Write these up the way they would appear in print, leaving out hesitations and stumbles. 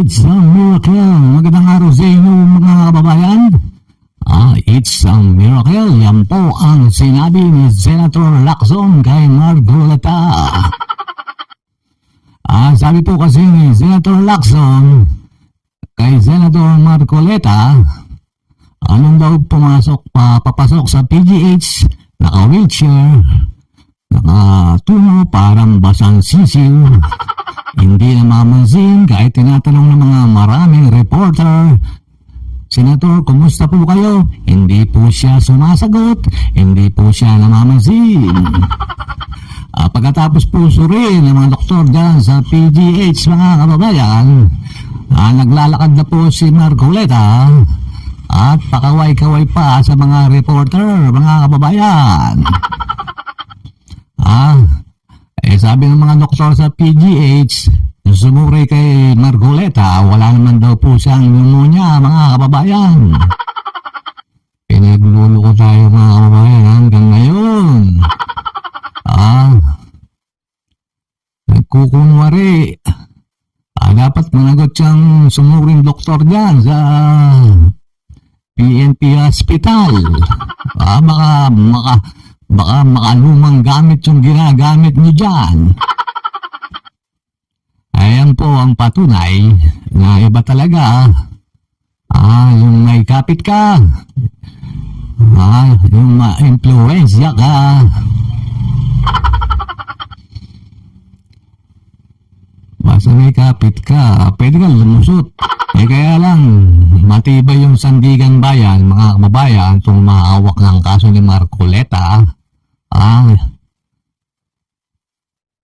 It's a miracle. Magandang araw sa inyo mga kababayan. It's a miracle. Yan po ang sinabi ni Senator Lacson kay Marcoleta. Sabi po kasi ni Senator Lacson kay Senator Marcoleta, anong daw papasok sa PGH, naka-wheelchair, nakatungo parang basang sisiw. Hindi namamansin kahit tinatanong ng mga maraming reporter, Senator, kumusta po kayo? Hindi po siya sumasagot, hindi po siya namamansin. Pagkatapos po suriin ng mga doktor dyan sa PGH, mga kababayan, naglalakad na po si Marcoleta at pakaway-kaway pa sa mga reporter, mga kababayan. Sabi ng mga doktor sa PGH, sumuri kay Marcoleta, wala naman daw po siyang pneumonia, mga kababayan. Pinagluluko ko tayo, mga kababayan, hanggang ngayon. Nagkukunwari. Dapat managot siyang sumuring doktor dyan sa PNP Hospital. Baka makalumang gamit yung ginagamit niyo dyan. Ayan po ang patunay na iba talaga. Yung may kapit ka. Yung ma-influensya ka. Basta may kapit ka, pwede ka lumusot. Kaya lang, matibay yung sandigan bayan, mga kababayan, itong maawak ng kaso ni Marcoleta.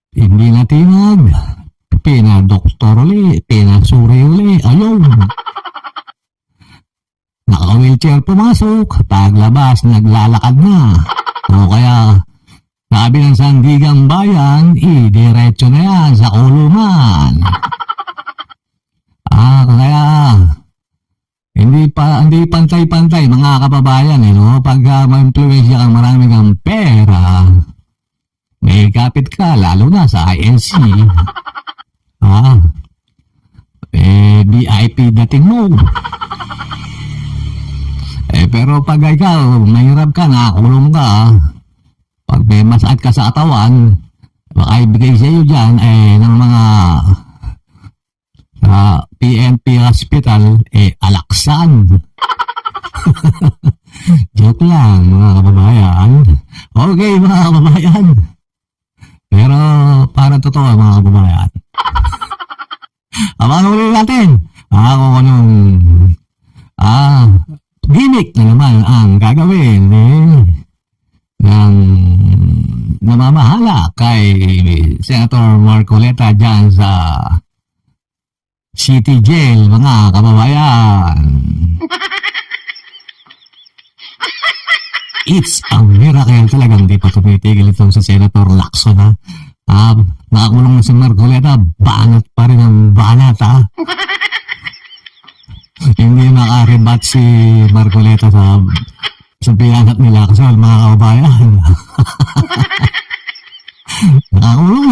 Hindi na tinag. Pinadoktor uli, pinasuri uli, ayun. Naka-wheelchair pumasok, paglabas, naglalakad na. O kaya, sabi ng sandigang bayan, diretso na yan sa kulungan. Kaya, hindi pantay-pantay mga kababayan, no? Pag ma-influensya kang marami kang pera, may kapit ka, lalo na sa INC. VIP dating mo. Pero pag ikaw, mahirap ka, nakakulong ka, pag may masakit ka sa katawan, baka ibigay sa iyo dyan ng mga PNP Hospital, alaksan. Joke lang, mga kababayan. Okay, mga kababayan. Pero para totoo, mga kababayan. Abangan ulit natin kung anong gimmick na naman ang gagawin ng namamahala kay Senator Marcoleta dyan sa City Jail, mga kababayan. It's a miracle, talagang di pa tumitigil itong si Senator Lacson, nakakulong na si Marcoleta, banat pa rin ang banat, Hindi makaribat si Marcoleta sa biyanat ni Lacson, mga kababayan. Nakakulong